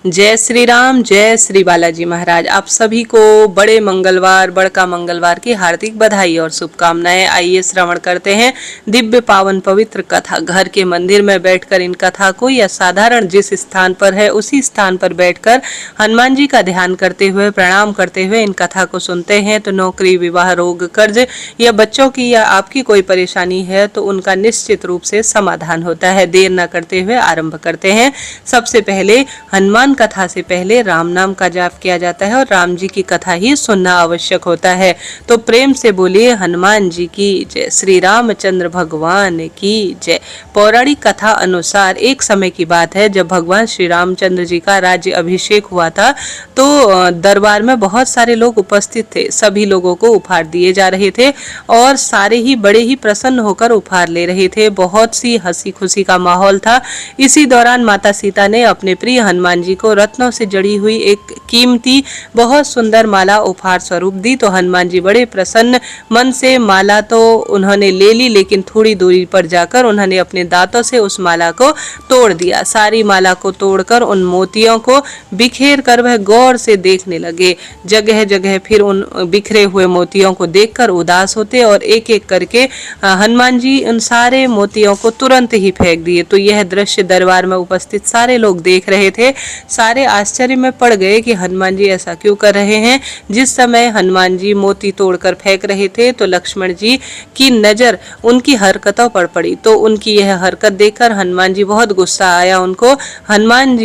जय श्री राम, जय श्री बालाजी महाराज। आप सभी को बड़े मंगलवार, बड़का मंगलवार की हार्दिक बधाई और शुभकामनाएं। आइए श्रवण करते हैं दिव्य पावन पवित्र कथा। घर के मंदिर में बैठकर इन कथा को या साधारण जिस स्थान पर है उसी स्थान पर बैठकर हनुमान जी का ध्यान करते हुए, प्रणाम करते हुए इन कथा को सुनते हैं तो नौकरी, विवाह, रोग, कर्ज या बच्चों की या आपकी कोई परेशानी है तो उनका निश्चित रूप से समाधान होता है। देर न करते हुए आरंभ करते हैं। सबसे पहले हनुमान कथा से पहले राम नाम का जाप किया जाता है और राम जी की कथा ही सुनना आवश्यक होता है। तो प्रेम से बोलिए हनुमान जी की जय, श्री रामचंद्र भगवान की जय। पौराणिक कथा अनुसार एक समय की बात है जब भगवान श्री रामचंद्र जी का राज्य अभिषेक हुआ था तो दरबार में बहुत सारे लोग उपस्थित थे। सभी लोगों को उपहार दिए जा रहे थे और सारे ही बड़े ही प्रसन्न होकर उपहार ले रहे थे। बहुत सी हंसी खुशी का माहौल था। इसी दौरान माता सीता ने अपने प्रिय हनुमान जी को रत्नों से जड़ी हुई एक कीमती बहुत सुंदर माला उपहार स्वरूप दी। तो हनुमान जी बड़े प्रसन्न मन से माला तो उन्होंने ले ली, लेकिन थोड़ी दूरी पर जाकर उन्होंने अपने दांतों से उस माला को तोड़ दिया। सारी माला को तोड़कर उन मोतियों को बिखेर कर वह गौर से देखने लगे। जगह जगह फिर उन बिखरे हुए मोतियों को देखकर उदास होते और एक एक करके हनुमान जी उन सारे मोतियों को तुरंत ही फेंक दिए। तो यह दृश्य दरबार में उपस्थित सारे लोग देख रहे थे। सारे आश्चर्य में पड़ गए कि हनुमान जी ऐसा क्यों कर रहे हैं। जिस समय हनुमान जी मोती तोड़कर फेंक रहे थे तो लक्ष्मण जी की नजर उनकी हरकतों पर पड़ी। तो उनकी यह हरकत देखकर हनुमान जी बहुत गुस्सा आया उनको। लक्ष्मण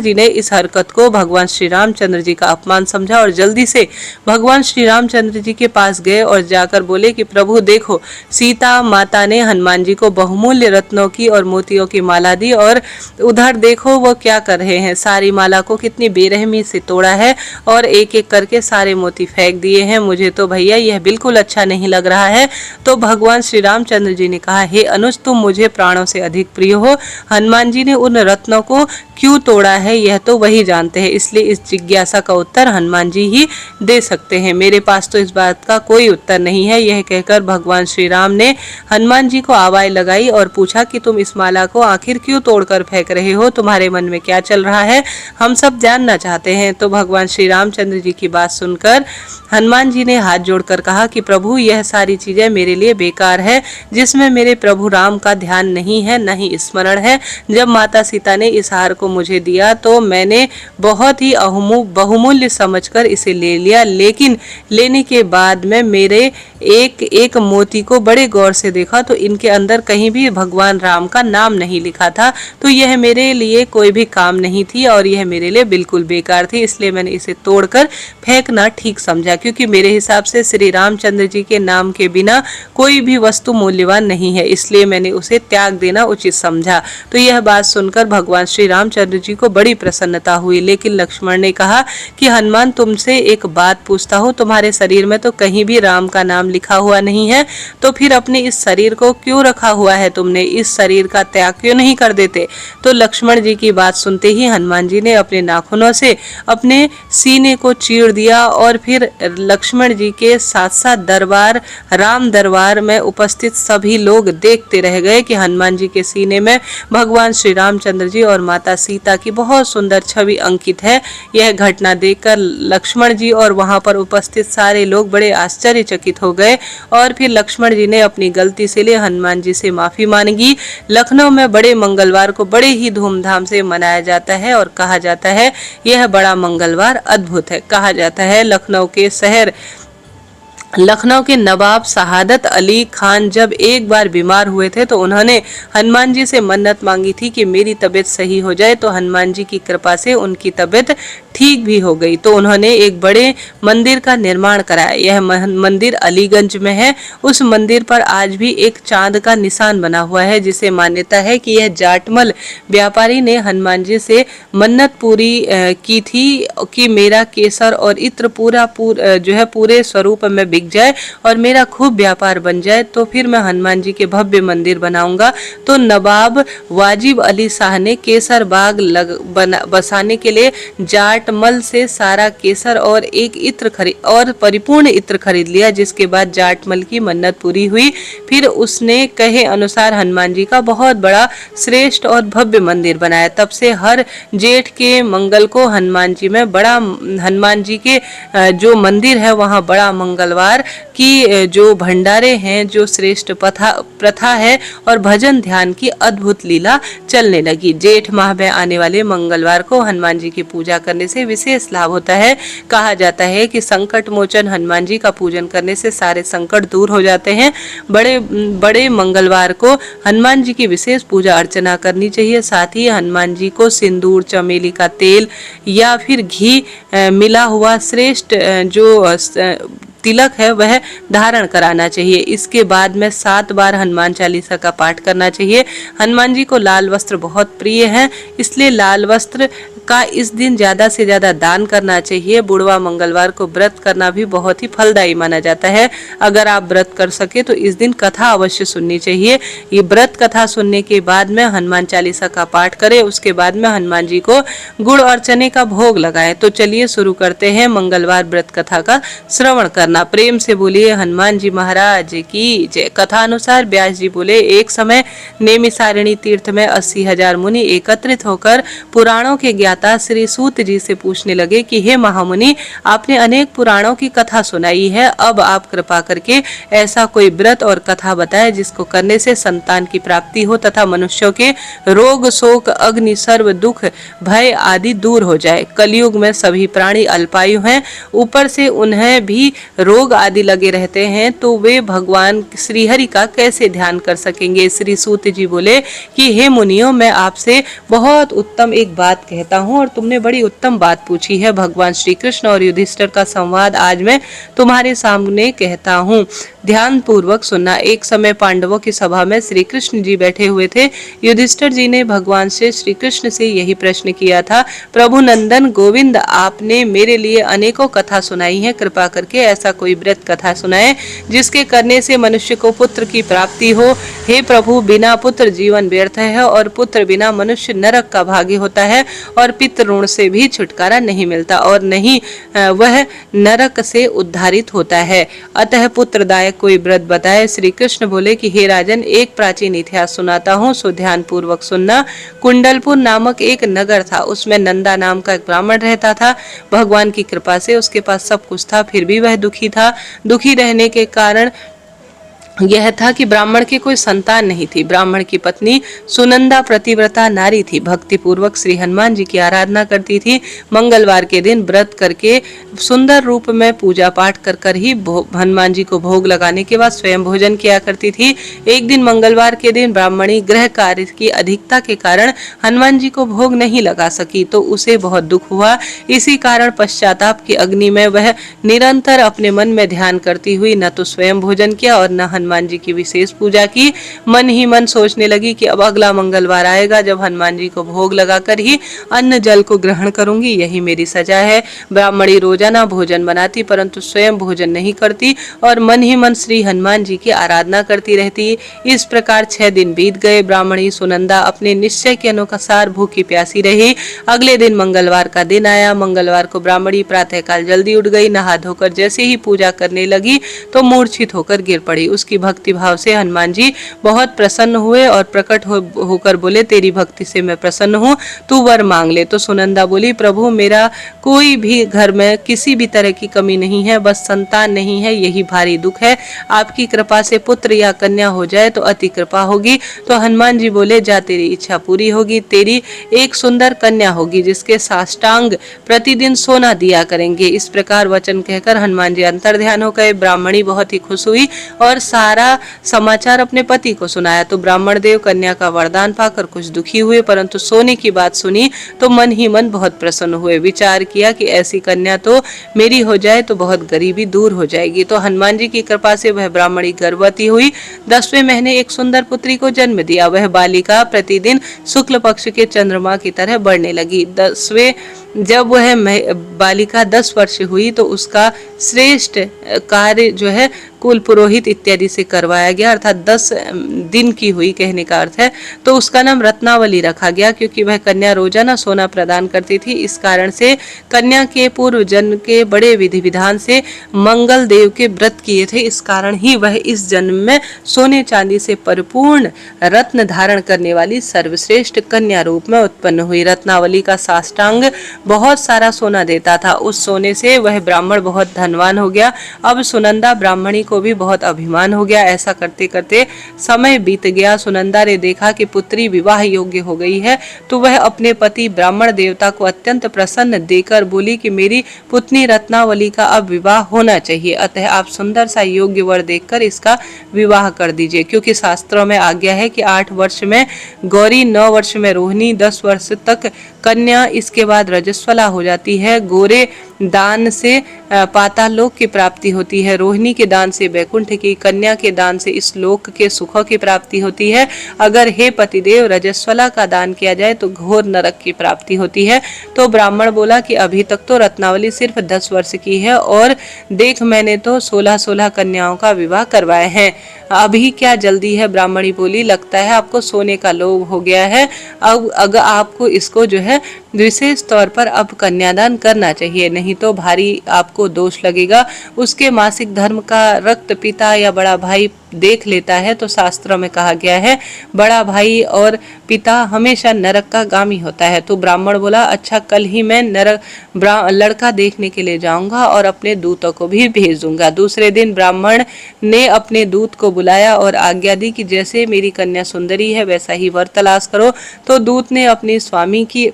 जी ने इस हरकत को भगवान श्री रामचंद्र जी का अपमान समझा और जल्दी से भगवान श्री रामचंद्र जी के पास गए और जाकर बोले कि प्रभु देखो, सीता माता ने हनुमान जी को बहुमूल्य रत्नों की और मोतियों की माला दी और उधर देखो वो क्या कर रहे हैं। सारी माला को कितनी बेरहमी से तोड़ा है और एक एक करके सारे मोती फेंक दिए हैं। मुझे तो भैया यह बिल्कुल अच्छा नहीं लग रहा है। तो भगवान श्री रामचंद्र जी ने कहा, हे अनुज, तुम मुझे प्राणों से अधिक प्रिय हो। हनुमान जी ने उन रत्नों को क्यों तोड़ा है यह तो वही जानते हैं, इसलिए इस जिज्ञासा का उत्तर हनुमान जी ही दे सकते हैं। मेरे पास तो इस बात का कोई उत्तर नहीं है। यह कहकर भगवान श्री राम ने हनुमान जी को आवाज लगाई और पूछा कि तुम इस माला को आखिर क्यों तोड़कर फेंक रहे हो, तुम्हारे मन में क्या चल रहा है, हम सब जानना चाहते हैं। तो भगवान श्री रामचंद्र जी की बात सुनकर हनुमान जी ने हाथ जोड़कर कहा कि प्रभु, यह सारी चीजें मेरे लिए बेकार है जिसमें मेरे प्रभु राम का ध्यान नहीं है, न ही स्मरण है। जब माता सीता ने इस हार को मुझे दिया तो मैंने बहुत ही बहुमूल्य समझकर इसे ले लिया, लेकिन लेने के बाद में मेरे एक एक मोती को बड़े गौर से देखा तो इनके अंदर कहीं भी भगवान राम का नाम नहीं लिखा था। तो यह मेरे लिए कोई भी काम नहीं थी और यह मेरे लिए बिल्कुल बेकार थी, इसलिए मैंने इसे तोड़कर फेंकना ठीक समझा, क्योंकि मेरे हिसाब से श्री रामचंद्र जी के नाम के बिना कोई भी वस्तु मूल्यवान नहीं है, इसलिए मैंने उसे त्याग देना उचित समझा। तो यह बात सुनकर भगवान श्री रामचंद्र जी को बड़ी प्रसन्नता हुई। लेकिन लक्ष्मण ने कहा कि हनुमान, तुमसे एक बात पूछता हूँ, तुम्हारे शरीर में तो कहीं भी राम का नाम लिखा हुआ नहीं है, तो फिर अपने इस शरीर को क्यों रखा हुआ है, तुमने इस शरीर का त्याग क्यों नहीं कर देते। तो लक्ष्मण जी की बात सुनते ही हनुमान जी ने अपने नाखूनों से अपने सीने को चीर दिया और फिर लक्ष्मण जी के साथ साथ राम दरबार में उपस्थित सभी लोग देखते रह गए कि हनुमान जी के सीने में भगवान श्री रामचंद्र जी और माता सीता की बहुत सुंदर छवि अंकित है। यह घटना देखकर लक्ष्मण जी और वहां पर उपस्थित सारे लोग बड़े आश्चर्यचकित हो गए और फिर लक्ष्मण जी ने अपनी गलती से लिए हनुमान जी से माफी मांगी। लखनऊ में बड़े मंगलवार को बड़े ही धूमधाम से मनाया जाता है और कहा जाता है यह बड़ा मंगलवार अद्भुत है। कहा जाता है लखनऊ के नवाब शहादत अली खान जब एक बार बीमार हुए थे तो उन्होंने हनुमान जी से मन्नत मांगी थी कि मेरी तबीयत सही हो जाए। तो हनुमान जी की कृपा से उनकी तबीयत ठीक भी हो गई। तो उन्होंने एक बड़े मंदिर का निर्माण कराया। यह मंदिर अलीगंज में है। उस मंदिर पर आज भी एक चांद का निशान बना हुआ है, जिसे मान्यता है कि यह जाटमल व्यापारी ने हनुमान जी से मन्नत पूरी की थी कि मेरा केसर और इत्र पूरे स्वरूप में बिक जाए और मेरा खूब व्यापार बन जाए तो फिर मैं हनुमान जी के भव्य मंदिर बनाऊंगा। तो नवाब वाजिब अली शाह ने केसर बाग बसाने के लिए जाटमल से सारा केसर और एक इत्र खरीद और परिपूर्ण इत्र खरीद लिया, जिसके बाद जाटमल की मन्नत पूरी हुई। फिर उसने कहे अनुसार हनुमान जी का बहुत बड़ा श्रेष्ठ और भव्य मंदिर बनाया। तब से हर जेठ के मंगल को हनुमान जी के जो मंदिर है वहाँ बड़ा मंगलवार की जो भंडारे हैं, जो श्रेष्ठ प्रथा है और भजन ध्यान की अद्भुत लीला चलने लगी। जेठ माह में आने वाले मंगलवार को हनुमान जी की पूजा करने से विशेष लाभ होता है। कहा जाता है कि संकट मोचन हनुमान जी का पूजन करने से सारे संकट दूर हो जाते हैं। बड़े बड़े मंगलवार को हनुमान जी की विशेष पूजा अर्चना करनी चाहिए। साथ ही हनुमान जी को सिंदूर, चमेली का तेल या फिर घी मिला हुआ श्रेष्ठ जो तिलक है वह धारण कराना चाहिए। इसके बाद में 7 बार हनुमान चालीसा का पाठ करना चाहिए। हनुमान जी को लाल वस्त्र बहुत प्रिय है, इसलिए लाल वस्त्र का इस दिन ज्यादा से ज्यादा दान करना चाहिए। बुढ़वा मंगलवार को व्रत करना भी बहुत ही फलदायी माना जाता है। अगर आप व्रत कर सके तो इस दिन कथा अवश्य सुननी चाहिए। ये व्रत कथा सुनने के बाद में हनुमान चालीसा का पाठ करें। उसके बाद में हनुमान जी को गुड़ और चने का भोग लगाएं। तो चलिए शुरू करते हैं मंगलवार व्रत कथा का श्रवण करना। प्रेम से बोलिए हनुमान जी महाराज की जय। कथा अनुसार व्यास जी बोले, एक समय नेमिसारिणी तीर्थ में 80,000 मुनि एकत्रित होकर पुराणों के ज्ञाता श्री सूत जी से पूछने लगे कि हे महामुनि, आपने अनेक पुराणों की कथा सुनाई है, अब आप कृपा करके ऐसा कोई व्रत और कथा बताएं जिसको करने से संतान की प्राप्ति हो तथा मनुष्यों के रोग, शोक, अग्नि, सर्व दुख, भय आदि दूर हो जाए। कलयुग में सभी प्राणी अल्पायु हैं, ऊपर से उन्हें भी रोग आदि लगे रहते हैं, तो वे भगवान श्री हरि का कैसे ध्यान कर सकेंगे। श्री सूत जी बोले कि हे मुनियों, मैं आपसे बहुत उत्तम एक बात कहता हूँ और तुमने बड़ी उत्तम बात पूछी है। भगवान श्री कृष्ण और युधिष्ठिर का संवाद आज मैं तुम्हारे सामने कहता हूँ, ध्यान पूर्वक सुनना। एक समय पांडवों की सभा में श्री कृष्ण जी बैठे हुए थे। युधिष्ठिर जी ने भगवान से श्री कृष्ण से यही प्रश्न किया था, प्रभु नंदन गोविंद, आपने मेरे लिए अनेकों कथा सुनाई है, कृपा करके ऐसा कोई व्रत कथा सुनाए जिसके करने से मनुष्य को पुत्र की प्राप्ति हो। हे प्रभु, बिना पुत्र जीवन व्यर्थ है और पुत्र बिना मनुष्य नरक का भागी होता है और पितृ ऋण से भी छुटकारा नहीं मिलता और नहीं वह नरक से उद्धारित होता है। अतः पुत्रदायक कोई व्रत बताए। श्री कृष्ण बोले कि हे राजन, एक प्राचीन इतिहास सुनाता हूँ, सो ध्यान पूर्वक सुनना। कुंडलपुर नामक एक नगर था, उसमें नंदा नाम का एक ब्राह्मण रहता था। भगवान की कृपा से उसके पास सब कुछ था, फिर भी वह दुखी था। दुखी रहने के कारण यह था कि ब्राह्मण की कोई संतान नहीं थी। ब्राह्मण की पत्नी सुनंदा प्रतिव्रता नारी थी, भक्ति पूर्वक श्री हनुमान जी की आराधना करती थी। मंगलवार के दिन व्रत करके सुंदर रूप में पूजा पाठ कर ही हनुमान जी को भोग लगाने के बाद स्वयं भोजन किया करती थी। एक दिन मंगलवार के दिन ब्राह्मणी गृह कार्य की अधिकता के कारण हनुमान जी को भोग नहीं लगा सकी, तो उसे बहुत दुख हुआ। इसी कारण पश्चाताप की अग्नि में वह निरंतर अपने मन में ध्यान करती हुई न तो स्वयं भोजन किया और न हनुमान जी की विशेष पूजा की। मन ही मन सोचने लगी कि अब अगला मंगलवार आएगा जब हनुमान जी को भोग लगाकर ही अन्न जल को ग्रहण करूंगी, यही मेरी सजा है। ब्राह्मणी रोजाना भोजन बनाती परंतु स्वयं भोजन नहीं करती और मन ही मन श्री हनुमान जी की आराधना करती रहती। इस प्रकार 6 दिन बीत गए। ब्राह्मणी सुनंदा अपने निश्चय के अनुसार भूखी प्यासी रही। अगले दिन मंगलवार का दिन आया। मंगलवार को ब्राह्मणी प्रातःकाल जल्दी उठ गई। नहा धोकर जैसे ही पूजा करने लगी तो मूर्छित होकर गिर पड़ी। उसकी भक्ति भाव से हनुमान जी बहुत प्रसन्न हुए और प्रकट होकर बोले, तेरी भक्ति से मैं प्रसन्न हूँ, तू वर मांग ले। तो सुनंदा बोली, प्रभु, मेरा कोई भी घर में किसी भी तरह की कमी नहीं है, बस संतान नहीं है, यही भारी दुख है। आपकी कृपा से पुत्र या कन्या हो जाए तो अति कृपा होगी। तो हनुमान जी बोले, जा, तेरी इच्छा पूरी होगी। तेरी एक सुंदर कन्या होगी जिसके साष्टांग प्रतिदिन सोना दिया करेंगे। इस प्रकार वचन कहकर हनुमान जी अंतर ध्यान हो गए। ब्राह्मणी बहुत ही खुश हुई और सारा समाचार अपने पति को सुनाया तो ब्राह्मण देव कन्या का वरदान पाकर कुछ दुखी हुए, परंतु सोने की बात सुनी तो मन ही मन बहुत प्रसन्न हुए। विचार किया कि ऐसी कन्या तो मेरी हो जाए तो बहुत गरीबी दूर हो जाएगी। तो हनुमान जी की कृपा से वह ब्राह्मणी गर्भवती हुई। 10वें महीने एक सुंदर पुत्री को जन्म दिया। वह बालिका प्रतिदिन शुक्ल पक्ष के चंद्रमा की तरह बढ़ने लगी। जब वह बालिका 10 वर्ष हुई तो उसका श्रेष्ठ कार्य जो है कुल पुरोहित इत्यादि से करवाया गया, अर्थात 10 दिन की हुई कहने का अर्थ है। तो उसका नाम रत्नावली रखा गया, क्योंकि वह कन्या रोजाना सोना प्रदान करती थी। इस कारण से कन्या के पूर्व जन्म के बड़े विधि विधान से मंगल देव के व्रत किए थे। इस कारण ही वह इस जन्म में सोने चांदी से परिपूर्ण रत्न धारण करने वाली सर्वश्रेष्ठ कन्या रूप में उत्पन्न हुई। रत्नावली का साष्टांग बहुत सारा सोना देता था। उस सोने से वह ब्राह्मण बहुत धनवान हो गया। अब सुनंदा ब्राह्मणी को भी बहुत अभिमान हो गया। ऐसा करते करते समय बीत गया। सुनंदा ने देखा कि पुत्री विवाह योग्य हो गई है, तो वह अपने पति ब्राह्मण देवता को अत्यंत प्रसन्न देकर बोली कि मेरी पुत्री रत्नावली का अब विवाह होना चाहिए, अतः आप सुंदर सा योग्य वर देखकर इसका विवाह कर दीजिए। क्योंकि शास्त्रों में आज्ञा है कि 8 वर्ष में गौरी, 9 वर्ष में रोहिणी, 10 वर्ष तक कन्या, इसके बाद रजस्वला हो जाती है। गोरे दान से पाताल लोक की प्राप्ति होती है, रोहिणी के दान से वैकुंठ की, कन्या के दान से इस लोक के सुखों की प्राप्ति होती है। अगर हे पतिदेव रजस्वला का दान किया जाए तो घोर नरक की प्राप्ति होती है। तो ब्राह्मण बोला कि अभी तक तो रत्नावली सिर्फ 10 वर्ष की है और देख मैंने तो 16 कन्याओं का विवाह करवाए हैं, अभी क्या जल्दी है। ब्राह्मणी बोली लगता है आपको सोने का लोभ हो गया है, अब अगर आपको इसको जो है विशेष तौर पर अब कन्यादान करना चाहिए, नहीं तो भारी आपको दोष लगेगा। उसके मासिक धर्म का रक्त पिता या बड़ा भाई देख लेता है तो शास्त्रों में कहा गया है बड़ा भाई और पिता हमेशा नरक का गामी होता है। तो ब्राह्मण बोला अच्छा, कल ही मैं लड़का देखने के लिए जाऊंगा और अपने दूतों को भी भेज दूंगा। दूसरे दिन ब्राह्मण ने अपने दूत को बुलाया और आज्ञा दी कि जैसे मेरी कन्या सुंदरी है वैसा ही वर तलाश करो। तो दूत ने अपने स्वामी की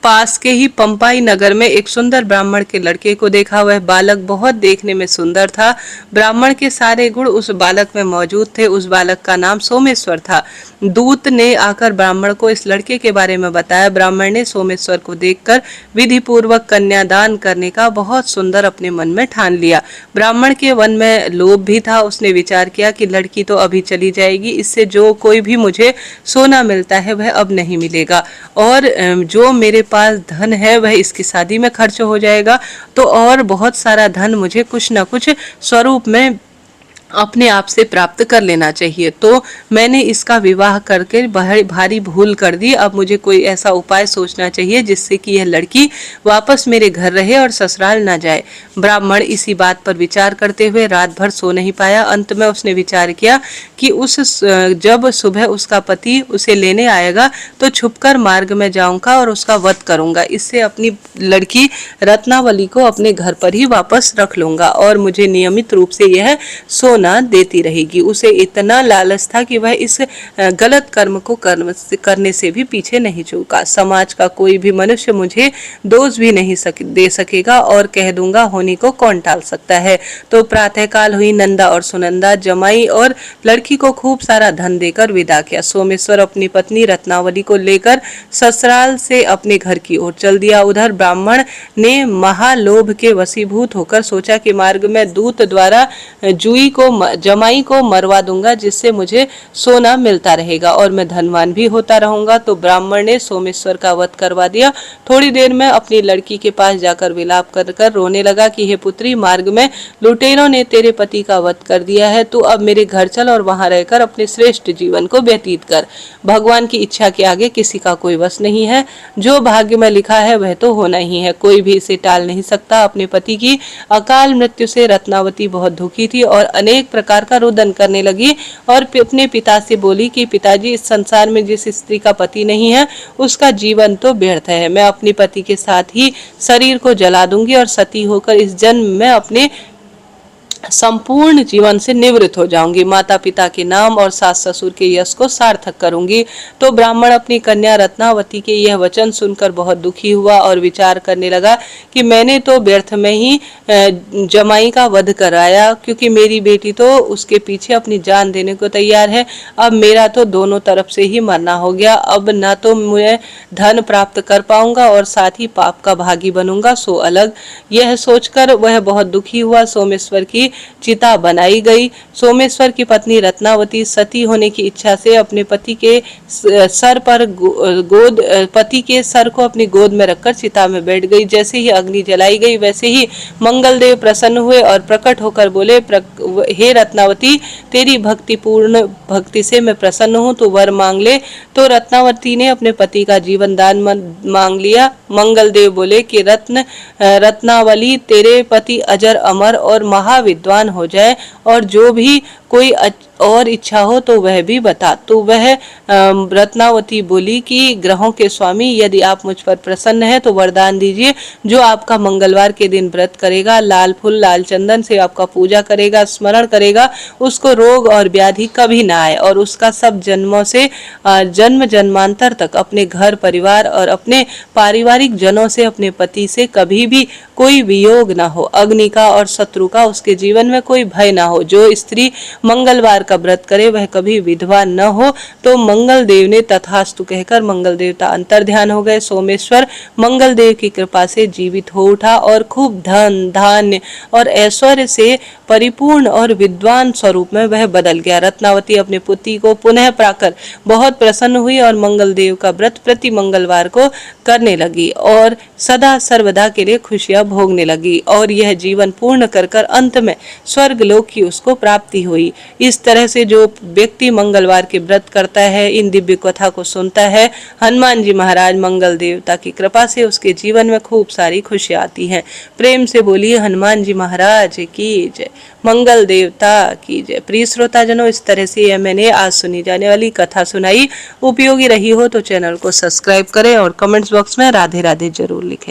पास के ही पंपाई नगर में एक सुंदर ब्राह्मण के लड़के को देखा। वह बालक बहुत देखने में सुंदर था। ब्राह्मण के सारे गुण उस बालक में मौजूद थे। उस बालक का नाम सोमेश्वर था। दूत ने आकर ब्राह्मण को इस लड़के के बारे में बताया। ब्राह्मण ने सोमेश्वर को देखकर विधि पूर्वक कन्यादान करने का बहुत सुंदर अपने मन में ठान लिया। ब्राह्मण के मन में लोभ भी था। उसने विचार किया कि लड़की तो अभी चली जाएगी, इससे जो कोई भी मुझे सोना मिलता है वह अब नहीं मिलेगा, और जो मेरे पास धन है वह इसकी शादी में खर्च हो जाएगा, तो और बहुत सारा धन मुझे कुछ न कुछ स्वरूप में अपने आप से प्राप्त कर लेना चाहिए। तो मैंने इसका विवाह करके भारी भूल कर दी। अब मुझे कोई ऐसा उपाय सोचना चाहिए जिससे कि यह लड़की वापस मेरे घर रहे और ससुराल ना जाए। ब्राह्मण इसी बात पर विचार करते हुए रात भर सो नहीं पाया। अंत में उसने विचार किया कि जब सुबह उसका पति उसे लेने आएगा तो छुपकर मार्ग में जाऊंगा और उसका वध करूंगा। इससे अपनी लड़की रत्नावली को अपने घर पर ही वापस रख लूंगा और मुझे नियमित रूप से यह सोना देती रहेगी। उसे इतना लालच था कि वह इस गलत कर्म को करने से भी पीछे नहीं चूका। समाज का कोई भी मनुष्य मुझे दोष भी नहीं दे सकेगा और कह दूंगा होनी को कौन टाल सकता है। तो प्रातःकाल हुई। नंदा और सुनंदा जमाई और लड़की को खूब सारा धन देकर विदा किया। सोमेश्वर अपनी पत्नी रत्नावली को लेकर ससुराल से अपने घर की ओर चल दिया। उधर ब्राह्मण ने महालोभ के वशीभूत होकर सोचा कि मार्ग में दूत द्वारा जमाई को मरवा दूंगा, जिससे मुझे सोना मिलता रहेगा और मैं धनवान भी होता रहूंगा। तो ब्राह्मण ने सोमेश्वर का वध करवा दिया। थोड़ी देर में अपनी लड़की के पास जाकर विलाप कर रोने लगा कि हे पुत्री, मार्ग में लुटेरों ने तेरे पति का वध कर दिया है। तू अब मेरे घर चल और वहां रहकर अपने श्रेष्ठ जीवन को व्यतीत कर। भगवान की इच्छा के आगे किसी का कोई वश नहीं है। जो भाग्य में लिखा है वह तो होना ही है, कोई भी इसे टाल नहीं सकता। अपने पति की अकाल मृत्यु से रत्नावती बहुत दुखी थी और अनेक प्रकार का रुदन करने लगी और अपने पिता से बोली कि पिताजी, इस संसार में जिस स्त्री का पति नहीं है उसका जीवन तो व्यर्थ है। मैं अपने पति के साथ ही शरीर को जला दूंगी और सती होकर इस जन्म में अपने संपूर्ण जीवन से निवृत्त हो जाऊंगी। माता पिता के नाम और सास ससुर के यश को सार्थक करूंगी। तो ब्राह्मण अपनी कन्या रत्नावती के यह वचन सुनकर बहुत दुखी हुआ और विचार करने लगा कि मैंने तो व्यर्थ में ही जमाई का वध कराया, क्योंकि मेरी बेटी तो उसके पीछे अपनी जान देने को तैयार है। अब मेरा तो दोनों तरफ से ही मरना हो गया। अब न तो मैं धन प्राप्त कर पाऊंगा और साथ ही पाप का भागी बनूंगा, सो अलग। यह सोचकर वह बहुत दुखी हुआ। सोमेश्वर की चिता बनाई गई। सोमेश्वर की पत्नी रत्नावती सती होने की इच्छा से अपने पति के सर पर पति के सर को अपनी गोद में रखकर चिता में बैठ गई। जैसे ही अग्नि जलाई गई वैसे ही मंगलदेव प्रसन्न हुए और प्रकट होकर बोले, हे रत्नावती, तेरी भक्तिपूर्ण भक्ति से मैं प्रसन्न हूँ, तो वर मांग ले। तो रत्नावती ने अपने पति का जीवन दान मांग लिया। मंगलदेव बोले कि रत्नावली, तेरे पति अजर अमर और महाविद्वान हो जाए, और जो भी कोई और इच्छा हो तो वह भी बता। तो वह रत्नावती बोली कि ग्रहों के स्वामी, यदि आप मुझ पर प्रसन्न हैं तो वरदान दीजिए, जो आपका मंगलवार के दिन व्रत करेगा, लाल फूल लाल चंदन से आपका पूजा करेगा, स्मरण करेगा, उसको रोग और व्याधि कभी ना आए, और उसका सब जन्मों से जन्म जन्मांतर तक अपने घर परिवार और अपने पारिवारिक जनों से, अपने पति से कभी भी कोई वियोग ना हो, अग्नि का और शत्रु का उसके जीवन में कोई भय ना हो। जो स्त्री मंगलवार का व्रत करे वह कभी विधवा न हो। तो मंगल देव ने तथास्तु कहकर मंगल देवता अंतर्ध्यान हो गए। सोमेश्वर मंगल देव की कृपा से जीवित हो उठा और खूब धन धान्य और ऐश्वर्य से परिपूर्ण और विद्वान स्वरूप में वह बदल गया। रत्नावती अपने पुत्री को पुनः पाकर बहुत प्रसन्न हुई और मंगल देव का व्रत प्रति मंगलवार को करने लगी और सदा सर्वदा के लिए खुशियां भोगने लगी, और यह जीवन पूर्ण कर अंत में स्वर्ग लोक की उसको प्राप्ति हुई। इस तरह से जो व्यक्ति मंगलवार के व्रत करता है, इन दिव्य कथा को सुनता है, हनुमान जी महाराज मंगल देवता की कृपा से उसके जीवन में खूब सारी खुशियां आती हैं। प्रेम से बोलिए हनुमान जी महाराज की जय, मंगल देवता की जय। प्रिय श्रोताजनों, इस तरह से यह मैंने आज सुनी जाने वाली कथा सुनाई। उपयोगी रही हो तो चैनल को सब्सक्राइब करें और कमेंट्स बॉक्स में राधे राधे जरूर लिखें।